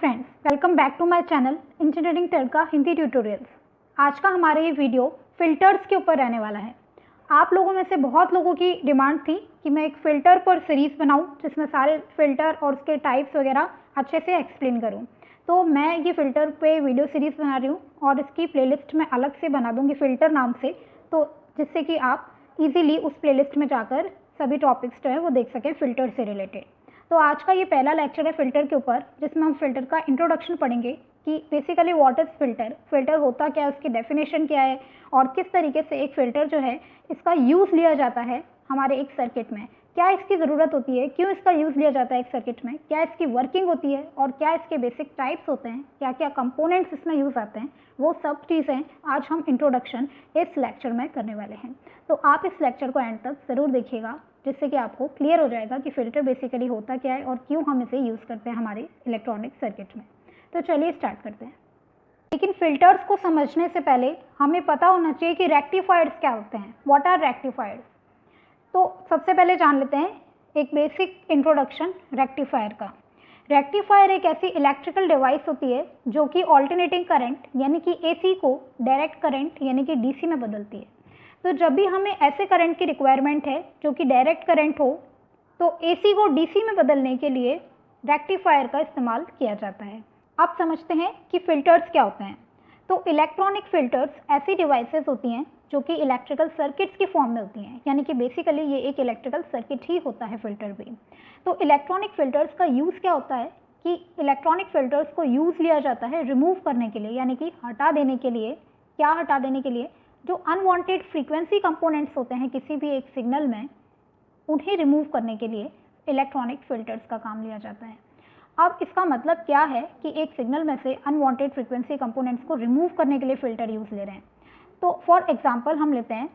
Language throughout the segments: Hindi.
Friends, welcome back to my channel engineering Tadka Hindi tutorials. आज का हमारा ये वीडियो फ़िल्टर्स के ऊपर रहने वाला है। आप लोगों में से बहुत लोगों की डिमांड थी कि मैं एक फ़िल्टर पर सीरीज़ बनाऊं जिसमें सारे फ़िल्टर और उसके टाइप्स वगैरह अच्छे से एक्सप्लेन करूं। तो मैं ये फ़िल्टर पे वीडियो सीरीज़ बना रही हूँ और इसकी प्लेलिस्ट में अलग से बना दूँगी फ़िल्टर नाम से, तो जिससे कि आप ईज़िली उस प्लेलिस्ट में जाकर सभी टॉपिक्स जो है वो देख सकें फ़िल्टर से रिलेटेड। तो आज का ये पहला लेक्चर है फ़िल्टर के ऊपर, जिसमें हम फ़िल्टर का इंट्रोडक्शन पढ़ेंगे कि basically what is filter, filter होता क्या है, उसकी डेफिनेशन क्या है और किस तरीके से एक फ़िल्टर जो है इसका यूज़ लिया जाता है हमारे एक सर्किट में, क्या इसकी ज़रूरत होती है, क्यों इसका यूज़ लिया जाता है एक सर्किट में, क्या इसकी वर्किंग होती है और क्या इसके बेसिक टाइप्स होते हैं, क्या क्या कंपोनेंट्स इसमें यूज़ आते हैं, वो सब चीज़ें आज हम इंट्रोडक्शन इस लेक्चर में करने वाले हैं। तो आप इस लेक्चर को एंड तक ज़रूर देखिएगा, जिससे कि आपको क्लियर हो जाएगा कि फ़िल्टर बेसिकली होता क्या है और क्यों हम इसे यूज़ करते हैं हमारे इलेक्ट्रॉनिक सर्किट में। तो चलिए स्टार्ट करते हैं। लेकिन फ़िल्टर्स को समझने से पहले हमें पता होना चाहिए कि रेक्टिफायर्स क्या होते हैं, व्हाट आर रेक्टिफायर्स। तो सबसे पहले जान लेते हैं एक बेसिक इंट्रोडक्शन रेक्टिफायर का। रेक्टिफायर एक ऐसी इलेक्ट्रिकल डिवाइस होती है जो कि ऑल्टरनेटिंग करंट यानी कि एसी को डायरेक्ट करंट यानी कि डीसी में बदलती है। तो जब भी हमें ऐसे करंट की रिक्वायरमेंट है जो कि डायरेक्ट करंट हो, तो एसी को डीसी में बदलने के लिए रेक्टिफायर का इस्तेमाल किया जाता है। अब समझते हैं कि फ़िल्टर्स क्या होते हैं। तो इलेक्ट्रॉनिक फ़िल्टर्स ऐसी डिवाइसेस होती हैं जो कि इलेक्ट्रिकल सर्किट्स की फॉर्म में होती हैं, यानी कि बेसिकली ये एक इलेक्ट्रिकल सर्किट ही होता है फ़िल्टर भी। तो इलेक्ट्रॉनिक फ़िल्टर्स का यूज़ क्या होता है कि इलेक्ट्रॉनिक फ़िल्टर्स को यूज़ लिया जाता है रिमूव करने के लिए, यानी कि हटा देने के लिए। क्या हटा देने के लिए? जो अनवांटेड फ्रीक्वेंसी कंपोनेंट्स होते हैं किसी भी एक सिग्नल में, उन्हें रिमूव करने के लिए इलेक्ट्रॉनिक फ़िल्टर्स का काम लिया जाता है। अब इसका मतलब क्या है कि एक सिग्नल में से अनवांटेड फ्रीक्वेंसी कंपोनेंट्स को रिमूव करने के लिए फ़िल्टर यूज़ ले रहे हैं। तो फॉर एग्जांपल हम लेते हैं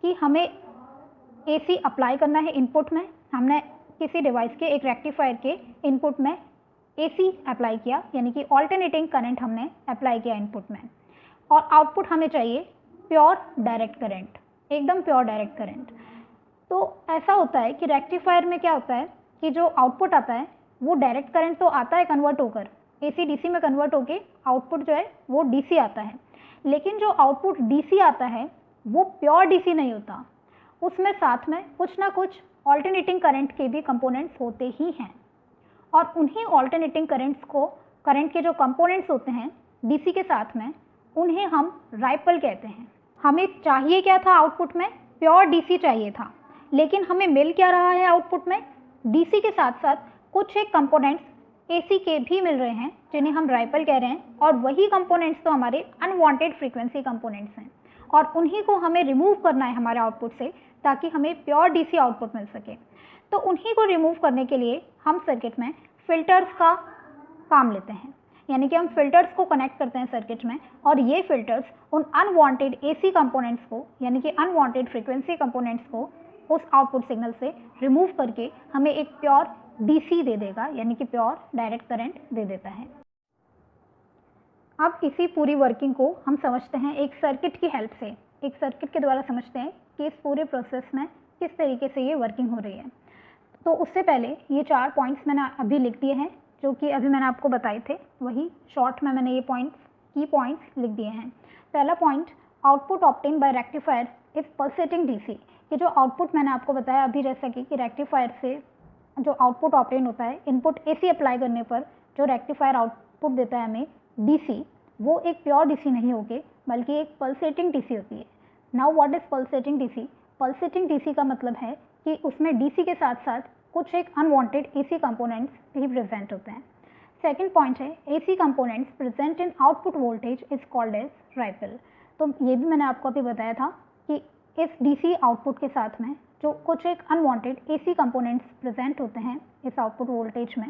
कि हमें एसी अप्लाई करना है इनपुट में। हमने किसी डिवाइस के एक रेक्टिफायर के इनपुट में एसी अप्लाई किया, यानी कि ऑल्टरनेटिंग करंट हमने अप्लाई किया इनपुट में, और आउटपुट हमें चाहिए प्योर डायरेक्ट करंट, एकदम प्योर डायरेक्ट करंट। तो ऐसा होता है कि रेक्टिफायर में क्या होता है कि जो आउटपुट आता है वो डायरेक्ट करंट तो आता है कन्वर्ट होकर, एसी डीसी में कन्वर्ट होके आउटपुट जो है वो डीसी आता है, लेकिन जो आउटपुट डीसी आता है वो प्योर डीसी नहीं होता, उसमें साथ में कुछ ना कुछ ऑल्टरनेटिंग करंट के भी कंपोनेंट्स होते ही हैं। और उन्हीं ऑल्टरनेटिंग करंट्स को, करंट के जो कंपोनेंट्स होते हैं डीसी के साथ में, उन्हें हम राइपल कहते हैं। हमें चाहिए क्या था आउटपुट में? प्योर डीसी चाहिए था, लेकिन हमें मिल क्या रहा है आउटपुट में? डीसी के साथ साथ कुछ एक कंपोनेंट्स एसी के भी मिल रहे हैं जिन्हें हम राइपल कह रहे हैं, और वही कंपोनेंट्स तो हमारे अनवांटेड फ्रीक्वेंसी कंपोनेंट्स हैं, और उन्हीं को हमें रिमूव करना है हमारे आउटपुट से ताकि हमें प्योर डीसी आउटपुट मिल सके। तो उन्हीं को रिमूव करने के लिए हम सर्किट में फ़िल्टर्स का काम लेते हैं, यानी कि हम फ़िल्टर्स को कनेक्ट करते हैं सर्किट में, और ये फ़िल्टर्स उन अनवांटेड एसी कंपोनेंट्स को, यानी कि अनवांटेड फ्रीक्वेंसी कंपोनेंट्स को उस आउटपुट सिग्नल से रिमूव करके हमें एक प्योर डीसी दे देगा, यानी कि प्योर डायरेक्ट करंट दे देता है। अब इसी पूरी वर्किंग को हम समझते हैं एक सर्किट की हेल्प से, एक सर्किट के द्वारा समझते हैं कि इस पूरे प्रोसेस में किस तरीके से ये वर्किंग हो रही है। तो उससे पहले ये 4 पॉइंट्स मैंने अभी लिख दिए हैं जो कि अभी मैंने आपको बताए थे, वही शॉर्ट में मैंने ये पॉइंट्स, की पॉइंट्स लिख दिए हैं। पहला point, output obtain bye rectifier is pulsating DC. कि जो आउटपुट मैंने आपको बताया अभी, जैसा कि रेक्टिफायर से जो आउटपुट ऑब्टेन होता है इनपुट एसी अप्लाई करने पर, जो रेक्टिफायर आउटपुट देता है हमें डीसी, वो एक प्योर डीसी नहीं होके बल्कि एक पल्सेटिंग डीसी होती है। Now what is pulsating DC? Pulsating DC का मतलब है कि उसमें डीसी के साथ साथ कुछ एक अनवांटेड एसी कंपोनेंट्स भी प्रेजेंट होते हैं। सेकंड पॉइंट है, AC components present in output voltage is called as ripple. तो ये भी मैंने आपको अभी बताया था कि इस डीसी आउटपुट के साथ में जो कुछ एक अनवांटेड एसी कंपोनेंट्स प्रेजेंट होते हैं इस आउटपुट वोल्टेज में,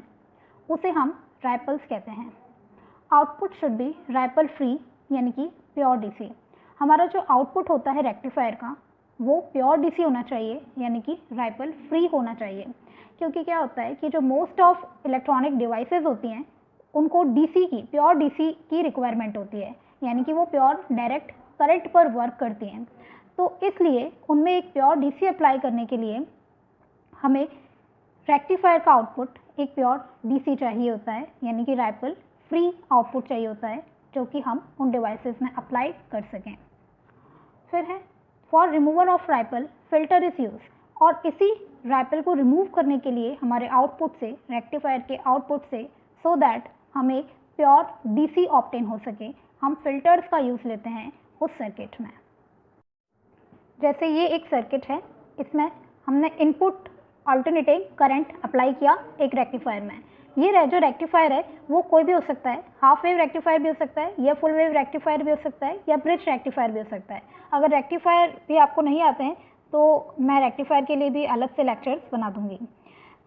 उसे हम राइपल्स कहते हैं। आउटपुट शुड बी राइपल फ्री, यानी कि प्योर डीसी। हमारा जो आउटपुट होता है रेक्टिफायर का वो प्योर डीसी होना चाहिए, यानी कि राइपल फ्री होना चाहिए। क्योंकि क्या होता है कि जो मोस्ट ऑफ इलेक्ट्रॉनिक डिवाइसेस होती हैं उनको डीसी की, प्योर डीसी की रिक्वायरमेंट होती है, यानी कि वो प्योर डायरेक्ट करंट पर वर्क करती हैं। तो इसलिए उनमें एक प्योर डीसी अप्लाई करने के लिए हमें रेक्टिफायर का आउटपुट एक प्योर डीसी चाहिए होता है, यानी कि राइपल फ्री आउटपुट चाहिए होता है जो कि हम उन डिवाइसेस में अप्लाई कर सकें। फिर है for removal of ripple filter is use, और इसी राइपल को रिमूव करने के लिए हमारे आउटपुट से, रेक्टिफायर के आउटपुट से, सो दैट हमें प्योर डीसी ऑब्टेन हो सके, हम फिल्टर्स का यूज़ लेते हैं उस सर्किट में। जैसे ये एक सर्किट है, इसमें हमने इनपुट अल्टरनेटिंग करंट अप्लाई किया एक रेक्टिफायर में। ये जो रेक्टिफायर है वो कोई भी हो सकता है, हाफ वेव रेक्टिफायर भी हो सकता है, या फुल वेव रेक्टिफायर भी हो सकता है, या ब्रिज रेक्टिफायर भी हो सकता है। अगर रेक्टिफायर भी आपको नहीं आते हैं तो मैं रेक्टिफायर के लिए भी अलग से लेक्चर्स बना दूंगी।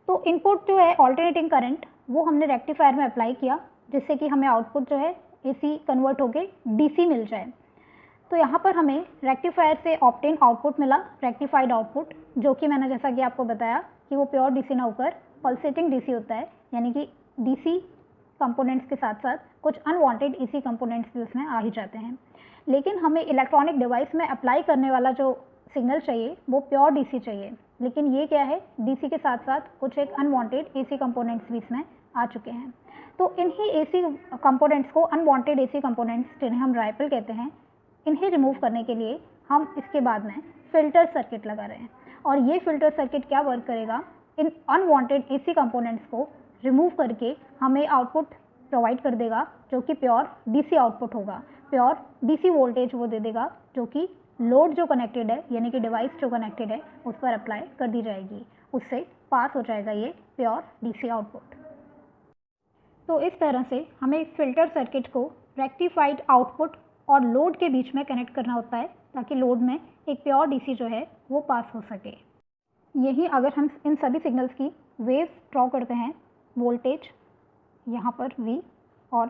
तो इनपुट जो है ऑल्टरनेटिंग करंट वो हमने रेक्टिफायर में अप्लाई किया, जिससे कि हमें आउटपुट जो है एसी कन्वर्ट होके डीसी मिल जाए। तो यहाँ पर हमें रेक्टिफायर से ऑब्टेन आउटपुट मिला, रेक्टिफाइड आउटपुट, जो कि मैंने जैसा कि आपको बताया कि वो प्योर डीसी ना होकर पल्सेटिंग डीसी होता है, यानी कि डीसी कंपोनेंट्स के साथ साथ कुछ अनवांटेड एसी कंपोनेंट्स भी उसमें आ ही जाते हैं। लेकिन हमें इलेक्ट्रॉनिक डिवाइस में अप्लाई करने वाला जो सिग्नल चाहिए वो प्योर डीसी चाहिए, लेकिन ये क्या है, डीसी के साथ साथ कुछ एक अनवांटेड एसी कंपोनेंट्स भी इसमें आ चुके हैं। तो इन्हीं एसी कंपोनेंट्स को, अनवांटेड एसी कंपोनेंट्स जिन्हें हम राइपल कहते हैं, इन्हें रिमूव करने के लिए हम इसके बाद में फ़िल्टर सर्किट लगा रहे हैं। और ये फ़िल्टर सर्किट क्या वर्क करेगा, इन अनवांटेड एसी कंपोनेंट्स को रिमूव करके हमें आउटपुट प्रोवाइड कर देगा जो कि प्योर डीसी आउटपुट होगा, प्योर डीसी वोल्टेज वो दे देगा जो कि लोड जो कनेक्टेड है, यानी कि डिवाइस जो कनेक्टेड है उस पर अप्लाई कर दी जाएगी, उससे पास हो जाएगा ये प्योर डीसी आउटपुट। तो इस तरह से हमें इस फिल्टर सर्किट को रेक्टिफाइड आउटपुट और लोड के बीच में कनेक्ट करना होता है, ताकि लोड में एक प्योर डीसी जो है वो पास हो सके। यही अगर हम इन सभी सिग्नल्स की वेव्स ड्रॉ करते हैं, वोल्टेज यहाँ पर V और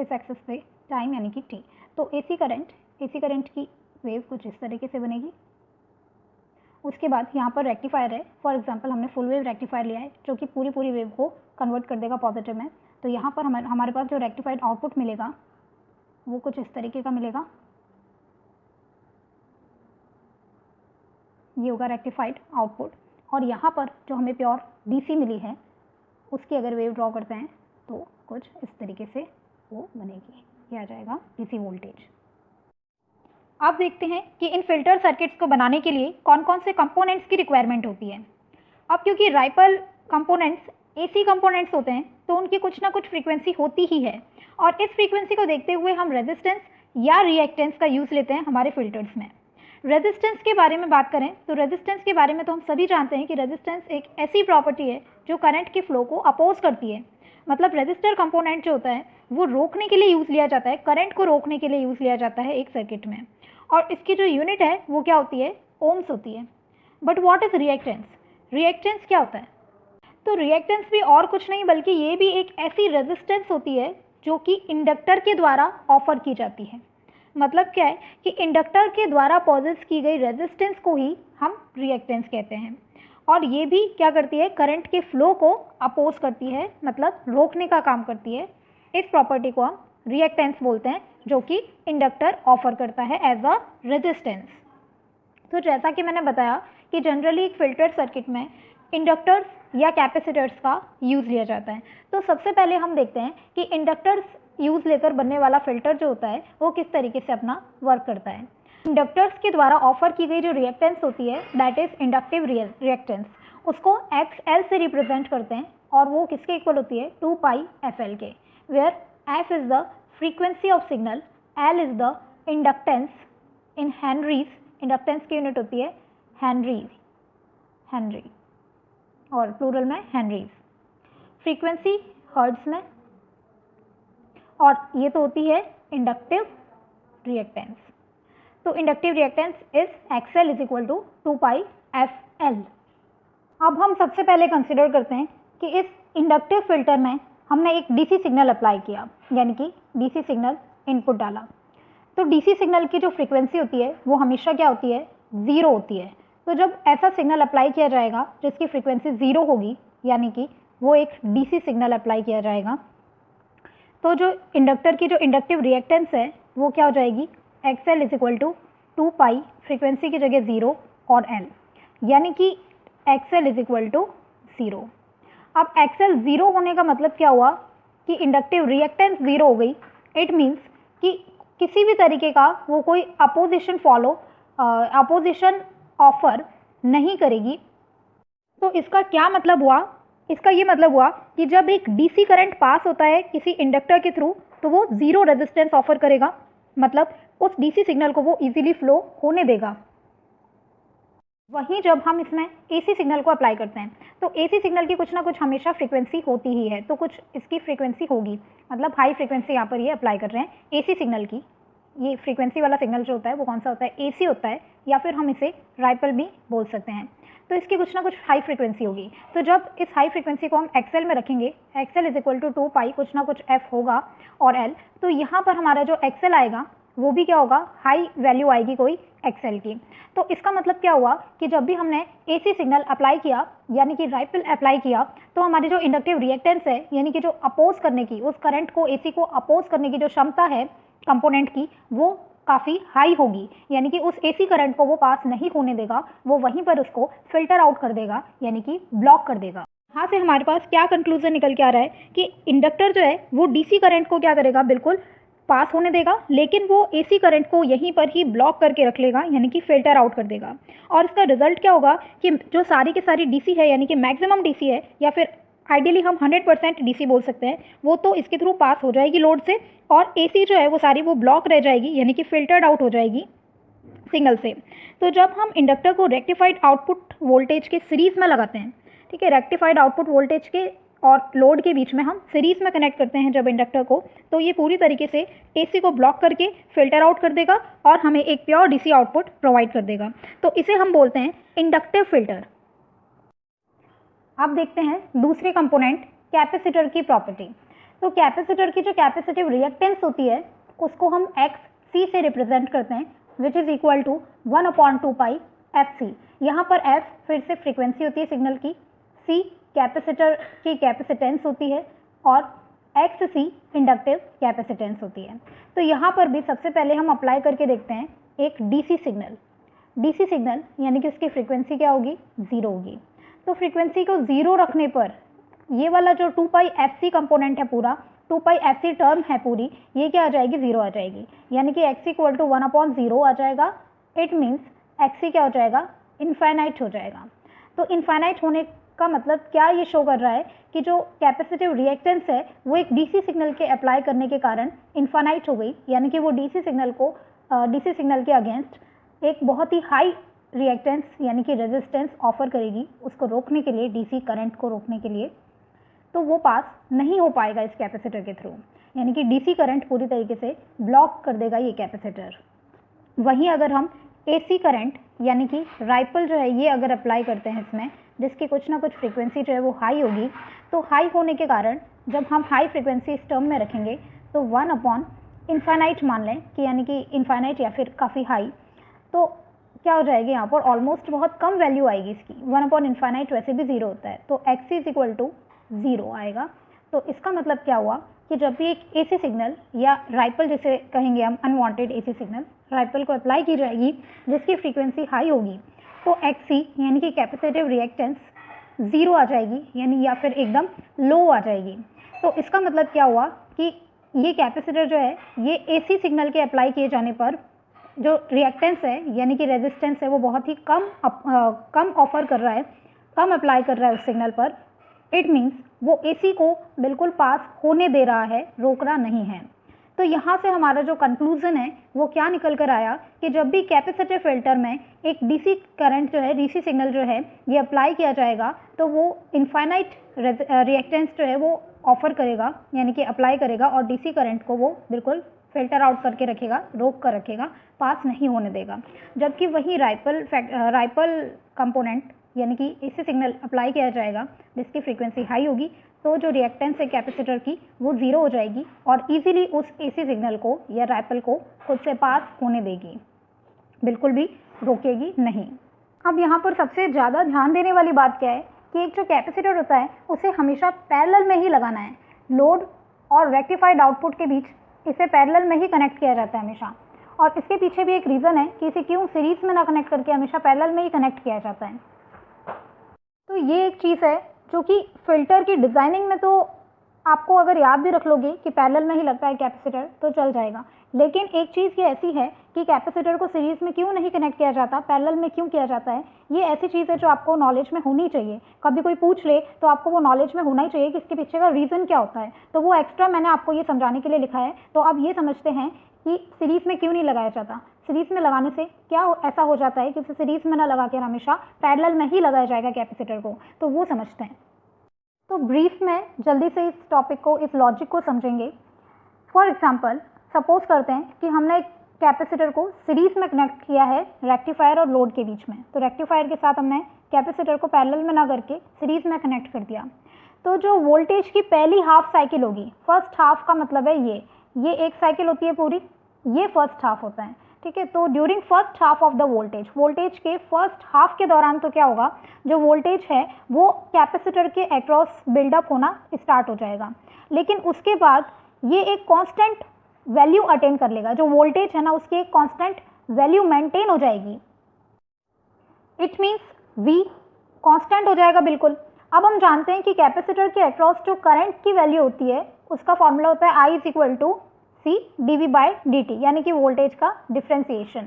इस एक्सिस पे टाइम यानी कि T, तो एसी करंट की वेव कुछ इस तरीके से बनेगी। उसके बाद यहाँ पर रेक्टिफायर है, फॉर एग्जांपल हमने फुल वेव रेक्टिफायर लिया है जो कि पूरी वेव को कन्वर्ट कर देगा पॉजिटिव में। तो यहाँ पर हमारे पास जो रेक्टिफाइड आउटपुट मिलेगा वो कुछ इस तरीके का मिलेगा, ये होगा रेक्टिफाइड आउटपुट। और यहाँ पर जो हमें प्योर डीसी मिली है उसकी अगर वेव ड्रॉ करते हैं तो कुछ इस तरीके से वो बनेगी, ये आ जाएगा डीसी वोल्टेज। अब देखते हैं कि इन फिल्टर सर्किट्स को बनाने के लिए कौन कौन से कंपोनेंट्स की रिक्वायरमेंट होती है। अब क्योंकि राइपल कंपोनेंट्स एसी कंपोनेंट्स होते हैं तो उनकी कुछ ना कुछ फ्रीक्वेंसी होती ही है, और इस फ्रीक्वेंसी को देखते हुए हम रेजिस्टेंस या रिएक्टेंस का यूज़ लेते हैं हमारे फिल्टर्स में। रेजिस्टेंस के बारे में बात करें तो रेजिस्टेंस के बारे में तो हम सभी जानते हैं कि रेजिस्टेंस एक ऐसी प्रॉपर्टी है जो करंट के फ्लो को अपोज करती है। मतलब रेजिस्टर कंपोनेंट जो होता है वो रोकने के लिए यूज़ लिया जाता है, करंट को रोकने के लिए यूज़ लिया जाता है एक सर्किट में, और इसकी जो यूनिट है वो क्या होती है, ओम्स होती है। But what is reactance? Reactance क्या होता है? तो रिएक्टेंस भी और कुछ नहीं बल्कि ये भी एक ऐसी रेजिस्टेंस होती है जो कि इंडक्टर के द्वारा ऑफर की जाती है। मतलब क्या है कि इंडक्टर के द्वारा पॉजेस की गई रेजिस्टेंस को ही हम रिएक्टेंस कहते हैं, और ये भी क्या करती है, करंट के फ्लो को अपोज करती है, मतलब रोकने का काम करती है। इस प्रॉपर्टी को हम रिएक्टेंस बोलते हैं जो कि इंडक्टर ऑफर करता है एज अ रेजिस्टेंस। तो जैसा कि मैंने बताया कि जनरली एक फिल्टर सर्किट में इंडक्टर्स या कैपेसिटर्स का यूज़ लिया जाता है। तो सबसे पहले हम देखते हैं कि इंडक्टर्स यूज़ लेकर बनने वाला फिल्टर जो होता है वो किस तरीके से अपना वर्क करता है। इंडक्टर्स के द्वारा ऑफर की गई जो रिएक्टेंस होती है दैट इज इंडक्टिव रिएक्टेंस, उसको XL से रिप्रेजेंट करते हैं, और वो किसके इक्वल होती है, 2πfL के, where F is the frequency of signal, L is the inductance in henries, inductance की यूनिट होती है हेनरी और प्लूरल में हेनरीज, फ्रीक्वेंसी हर्ट्ज में, और ये तो होती है इंडक्टिव रिएक्टेंस। तो inductive reactance is XL is equal to 2πfL। अब हम सबसे पहले कंसिडर करते हैं कि इस इंडक्टिव फिल्टर में हमने एक डीसी सिग्नल अप्लाई किया, यानी कि डीसी सिग्नल इनपुट डाला। तो डीसी सिग्नल की जो फ्रीक्वेंसी होती है वो हमेशा क्या होती है, 0 होती है। तो जब ऐसा सिग्नल अप्लाई किया जाएगा जिसकी फ्रीक्वेंसी 0 होगी, यानी कि वो एक डीसी सिग्नल अप्लाई किया जाएगा, तो जो इंडक्टर की जो इंडक्टिव रिएक्टेंस है वो क्या हो जाएगी, XL is equal to 2π, frequency की जगह 0 और L, यानी कि XL इज इक्वल टू 0। अब XL 0 होने का मतलब क्या हुआ कि इंडक्टिव रिएक्टेंस 0 हो गई, इट मीन्स कि किसी भी तरीके का वो कोई अपोजिशन ऑफर नहीं करेगी। तो इसका क्या मतलब हुआ? इसका ये मतलब हुआ कि जब एक डीसी करंट पास होता है किसी इंडक्टर के थ्रू तो वो ज़ीरो रेजिस्टेंस ऑफर करेगा, मतलब उस डीसी सिग्नल को वो इजीली फ्लो होने देगा। वहीं जब हम इसमें एसी सिग्नल को अप्लाई करते हैं तो एसी सिग्नल की कुछ ना कुछ हमेशा फ्रीक्वेंसी होती ही है, तो कुछ इसकी फ्रीक्वेंसी होगी, मतलब हाई फ्रीक्वेंसी यहाँ पर ये अप्लाई कर रहे हैं एसी सिग्नल की। ये फ्रीक्वेंसी वाला सिग्नल जो होता है वो कौन सा होता है? एसी होता है, या फिर हम इसे राइपल भी बोल सकते हैं। तो इसकी कुछ ना कुछ हाई फ्रीक्वेंसी होगी। तो जब इस हाई फ्रीक्वेंसी को हम एक्सएल में रखेंगे, एक्सएल इज इक्वल टू 2 पाई कुछ ना कुछ एफ होगा और एल, तो यहाँ पर हमारा जो एक्सएल आएगा वो भी क्या होगा? हाई वैल्यू आएगी कोई एक्सएल की। तो इसका मतलब क्या हुआ कि जब भी हमने एसी सिग्नल अप्लाई किया यानी कि राइपल अप्लाई किया तो हमारी जो इंडक्टिव रिएक्टेंस है यानी कि जो अपोज करने की, उस करंट को एसी को अपोज करने की जो क्षमता है कंपोनेंट की, वो काफ़ी हाई होगी, यानी कि उस एसी करंट को वो पास नहीं होने देगा, वो वहीं पर उसको फिल्टर आउट कर देगा, यानी कि ब्लॉक कर देगा। यहाँ से हमारे पास क्या कंक्लूजन निकल के आ रहा है कि इंडक्टर जो है वो डीसी करंट को क्या करेगा? बिल्कुल पास होने देगा, लेकिन वो एसी करंट को यहीं पर ही ब्लॉक करके रख लेगा, यानी कि फिल्टर आउट कर देगा। और इसका रिजल्ट क्या होगा कि जो सारी की सारी डीसी है यानी कि मैक्सिमम डीसी है, या फिर आइडियली हम 100% डीसी बोल सकते हैं, वो तो इसके थ्रू पास हो जाएगी लोड से, और एसी जो है वो सारी वो ब्लॉक रह जाएगी, यानी कि फिल्टर्ड आउट हो जाएगी सिग्नल से। तो जब हम इंडक्टर को रेक्टिफाइड आउटपुट वोल्टेज के सीरीज़ में लगाते हैं, ठीक है, रेक्टिफाइड आउटपुट वोल्टेज के और लोड के बीच में हम सीरीज़ में कनेक्ट करते हैं जब इंडक्टर को, तो ये पूरी तरीके से एसी को ब्लॉक करके फिल्टर आउट कर देगा और हमें एक प्योर डीसी आउटपुट प्रोवाइड कर देगा। तो इसे हम बोलते हैं इंडक्टिव फिल्टर। अब देखते हैं दूसरी कंपोनेंट कैपेसिटर की प्रॉपर्टी। तो कैपेसिटर की जो कैपेसिटिव रिएक्टेंस होती है उसको हम एक्स सी से रिप्रेजेंट करते हैं, which is equal to 1/2 pi F C. यहाँ पर एफ फिर से फ्रीक्वेंसी होती है सिग्नल की, सी कैपेसिटर की कैपेसिटेंस होती है और एक्स सी इंडक्टिव कैपेसिटेंस होती है। तो यहाँ पर भी सबसे पहले हम अप्लाई करके देखते हैं एक डीसी सिग्नल। डीसी सिग्नल यानी कि उसकी फ्रीक्वेंसी क्या होगी? 0 होगी। तो फ्रीक्वेंसी को 0 रखने पर ये वाला जो 2 पाई एफ सी कंपोनेंट है पूरा, 2 पाई एफ सी टर्म है पूरी, ये क्या आ जाएगी? 0 आ जाएगी, यानी कि एक्स इक्वल टू 1/0 आ जाएगा। इट मीन्स एक्स क्या हो जाएगा? इनफाइनाइट हो जाएगा। तो इनफाइनाइट होने का मतलब क्या ये शो कर रहा है कि जो कैपेसिटिव रिएक्टेंस है वो एक डीसी सिग्नल के अप्लाई करने के कारण इनफाइनाइट हो गई, यानी कि वो डीसी सिग्नल को डीसी सिग्नल के अगेंस्ट एक बहुत ही हाई रिएक्टेंस यानी कि रेजिस्टेंस ऑफर करेगी उसको रोकने के लिए, डीसी करंट को रोकने के लिए। तो वो पास नहीं हो पाएगा इस कैपेसिटर के थ्रू, यानी कि डीसी करंट पूरी तरीके से ब्लॉक कर देगा ये कैपेसिटर। वहीं अगर हम एसी करंट यानी कि राइपल जो है ये अगर अप्लाई करते हैं इसमें, जिसकी कुछ ना कुछ फ्रीक्वेंसी जो है वो हाई होगी, तो हाई होने के कारण जब हम हाई फ्रीक्वेंसी इस टर्म में रखेंगे तो 1/इनफाइनाइट मान लें कि, यानी कि इनफाइनाइट या फिर काफ़ी हाई, तो क्या हो जाएगी यहाँ पर? ऑलमोस्ट बहुत कम वैल्यू आएगी इसकी। 1/इनफाइनाइट वैसे भी 0 होता है, तो एक्स इज इक्वल टू 0 आएगा। तो इसका मतलब क्या हुआ कि जब भी एक एसी सिग्नल या राइपल जिसे कहेंगे हम, अनवांटेड एसी सिग्नल, राइपल को अप्लाई की जाएगी जिसकी फ्रीक्वेंसी हाई होगी, तो एक्सी यानी कि कैपेसिटिव रिएक्टेंस 0 आ जाएगी, यानी या फिर एकदम लो आ जाएगी। तो इसका मतलब क्या हुआ कि ये कैपेसिटर जो है ये एसी सिग्नल के अप्लाई किए जाने पर जो रिएक्टेंस है यानी कि रेजिस्टेंस है वो बहुत ही कम ऑफर कर रहा है, कम अप्लाई कर रहा है उस सिग्नल पर। इट मीन्स वो एसी को बिल्कुल पास होने दे रहा है, रोक रहा नहीं है। तो यहाँ से हमारा जो कंक्लूजन है वो क्या निकल कर आया कि जब भी कैपेसिटिव फिल्टर में एक डीसी करंट जो है, डीसी सिग्नल जो है ये अप्लाई किया जाएगा तो वो इनफाइनाइट रिएक्टेंस जो है वो ऑफर करेगा, यानी कि अप्लाई करेगा, और डीसी करंट को वो बिल्कुल फिल्टर आउट करके रखेगा, रोक कर रखेगा, पास नहीं होने देगा। जबकि वही राइपल कंपोनेंट यानी कि एसी सिग्नल अप्लाई किया जाएगा जिसकी फ्रीक्वेंसी हाई होगी, तो जो रिएक्टेंस है कैपेसिटर की वो 0 हो जाएगी और इजीली उस एसी सिग्नल को या राइपल को खुद से पास होने देगी, बिल्कुल भी रोकेगी नहीं। अब यहाँ पर सबसे ज़्यादा ध्यान देने वाली बात क्या है कि एक जो कैपेसिटर होता है उसे हमेशा पैरेलल में ही लगाना है। लोड और रेक्टिफाइड आउटपुट के बीच इसे पैरेलल में ही कनेक्ट किया जाता है हमेशा, और इसके पीछे भी एक रीज़न है कि इसे क्यों सीरीज़ में ना कनेक्ट करके हमेशा पैरेलल में ही कनेक्ट किया जाता है। तो ये एक चीज़ है जो कि फ़िल्टर की डिज़ाइनिंग में तो आपको अगर याद भी रख लोगे कि पैरेलल में ही लगता है कैपेसिटर तो चल जाएगा। लेकिन एक चीज़ ये ऐसी है कि कैपेसिटर को सीरीज़ में क्यों नहीं कनेक्ट किया जाता, पैरेलल में क्यों किया जाता है, ये ऐसी चीज़ है जो आपको नॉलेज में होनी चाहिए। कभी कोई पूछ ले तो आपको वो नॉलेज में होना ही चाहिए कि इसके पीछे का रीज़न क्या होता है। तो वो एक्स्ट्रा मैंने आपको ये समझाने के लिए लिखा है। तो अब ये समझते हैं कि सीरीज़ में क्यों नहीं लगाया जाता। सीरीज़ में लगाने से क्या ऐसा हो जाता है कि उसे सीरीज़ में ना लगा कर हमेशा पैरेलल में ही लगाया जाएगा कैपेसिटर को, तो वो समझते हैं। तो ब्रीफ में जल्दी से इस टॉपिक को, इस लॉजिक को समझेंगे। फॉर एग्जांपल सपोज करते हैं कि हमने एक कैपेसिटर को सीरीज़ में कनेक्ट किया है रेक्टिफायर और लोड के बीच में। तो रेक्टिफायर के साथ हमने कैपेसिटर को पैरेलल में ना करके सीरीज़ में कनेक्ट कर दिया। तो जो वोल्टेज की पहली हाफ साइकिल होगी, फर्स्ट हाफ का मतलब है ये एक साइकिल होती है पूरी, ये फर्स्ट हाफ होता है, ठीक है। तो during first half of the voltage के फर्स्ट हाफ के दौरान तो क्या होगा, जो वोल्टेज है वो कैपेसिटर के अक्रॉस बिल्डअप होना स्टार्ट हो जाएगा। लेकिन उसके बाद ये एक कांस्टेंट वैल्यू अटेन कर लेगा, जो वोल्टेज है ना उसकी एक कांस्टेंट वैल्यू मेंटेन हो जाएगी। इट मीन्स V कांस्टेंट हो जाएगा बिल्कुल। अब हम जानते हैं कि कैपेसिटर के अक्रॉस जो करंट की वैल्यू होती है उसका फॉर्मूला होता है I = C dV/dt, यानी कि वोल्टेज का डिफ्रेंसिएशन।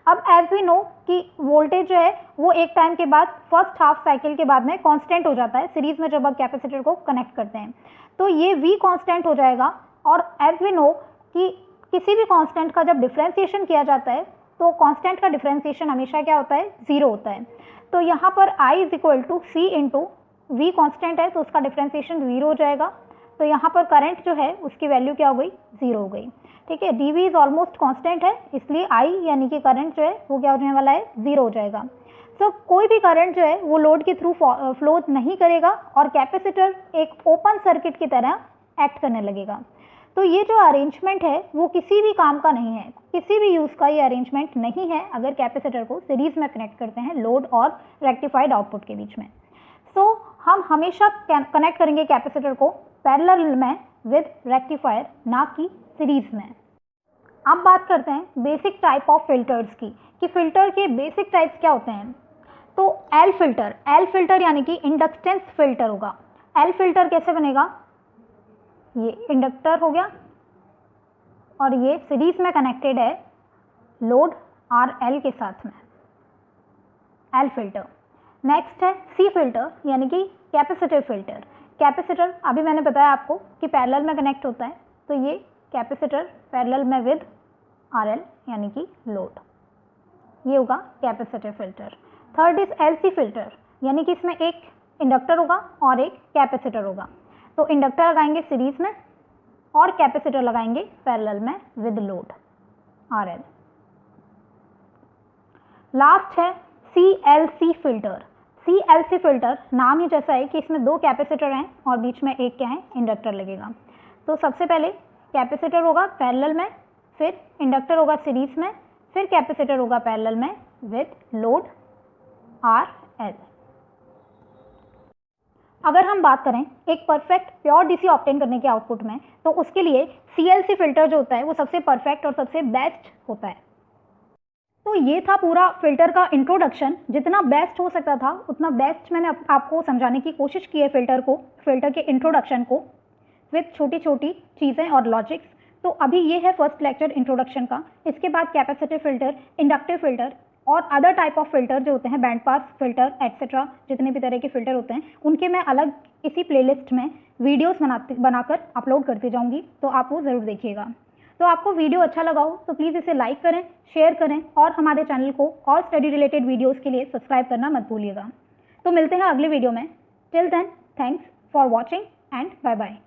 अब एज वी नो कि वोल्टेज जो है वो एक टाइम के बाद फर्स्ट हाफ साइकिल के बाद में कांस्टेंट हो जाता है सीरीज में जब आप कैपेसिटर को कनेक्ट करते हैं। तो ये V कांस्टेंट हो जाएगा। और एज वी नो कि किसी भी कांस्टेंट का जब डिफ्रेंसिएशन किया जाता है तो कांस्टेंट का डिफ्रेंसिएशन हमेशा क्या होता है, 0 होता है। तो यहाँ पर I = C × V कांस्टेंट है तो उसका डिफ्रेंसिएशन 0 हो जाएगा। तो यहाँ पर करंट जो है उसकी वैल्यू क्या हो गई, 0 हो गई, ठीक है। dV इज ऑलमोस्ट कांस्टेंट है, इसलिए I यानी कि करंट जो है वो क्या होने वाला है, 0 हो जाएगा। सो कोई भी करंट जो है वो लोड के थ्रू फ्लो नहीं करेगा और कैपेसिटर एक ओपन सर्किट की तरह एक्ट करने लगेगा। तो ये जो अरेंजमेंट है वो किसी भी काम का नहीं है, किसी भी यूज़ का ये अरेंजमेंट नहीं है अगर कैपेसिटर को सीरीज में कनेक्ट करते हैं लोड और रेक्टिफाइड आउटपुट के बीच में। सो हम हमेशा कनेक्ट करेंगे कैपेसिटर को पैरेलल में विद रेक्टिफायर, ना कि सीरीज में। अब बात करते हैं बेसिक टाइप ऑफ फिल्टर्स की, कि फिल्टर के बेसिक टाइप्स क्या होते हैं। तो एल फिल्टर यानी कि इंडक्टेंस फिल्टर होगा। एल फिल्टर कैसे बनेगा, ये इंडक्टर हो गया और ये सीरीज में कनेक्टेड है लोड RL के साथ में, एल फिल्टर। नेक्स्ट है सी फिल्टर यानी कि कैपेसिटर फिल्टर। कैपेसिटर अभी मैंने बताया आपको कि पैरेलल में कनेक्ट होता है, तो ये कैपेसिटर पैरेलल में विद RL यानी कि लोड, ये होगा capacitor filter. Third is LC filter, यानी कि इसमें एक इंडक्टर होगा और एक कैपेसिटर होगा। तो इंडक्टर लगाएंगे सीरीज में और कैपेसिटर लगाएंगे पैरेलल में विद लोड RL। लास्ट है CLC फिल्टर। CLC फिल्टर नाम ही जैसा है कि इसमें 2 कैपेसिटर हैं और बीच में एक क्या है, इंडक्टर लगेगा। तो सबसे पहले कैपेसिटर होगा पैरेलल में, फिर इंडक्टर होगा सीरीज में, फिर कैपेसिटर होगा पैरेलल में विद लोड RL। अगर हम बात करें एक परफेक्ट प्योर डीसी ऑब्टेन करने के आउटपुट में, तो उसके लिए CLC फिल्टर जो होता है वो सबसे परफेक्ट और सबसे बेस्ट होता है। तो ये था पूरा फिल्टर का इंट्रोडक्शन। जितना बेस्ट हो सकता था उतना बेस्ट मैंने आपको समझाने की कोशिश की है फिल्टर के इंट्रोडक्शन को विथ छोटी छोटी चीज़ें और लॉजिक्स। तो अभी ये है फर्स्ट लेक्चर इंट्रोडक्शन का। इसके बाद कैपेसिटिव फिल्टर, इंडक्टिव फिल्टर और अदर टाइप ऑफ फिल्टर जो होते हैं, बैंड पास फिल्टर एट्सेट्रा, जितने भी तरह के फिल्टर होते हैं उनके मैं अलग इसी प्लेलिस्ट में वीडियोस बनाकर अपलोड करती जाऊंगी, तो आप वो ज़रूर देखिएगा। तो आपको वीडियो अच्छा लगा हो तो प्लीज़ इसे लाइक करें, शेयर करें और हमारे चैनल को और स्टडी रिलेटेड वीडियोज़ के लिए सब्सक्राइब करना मत भूलिएगा। तो मिलते हैं अगले वीडियो में। Till then, thanks for watching and bye bye.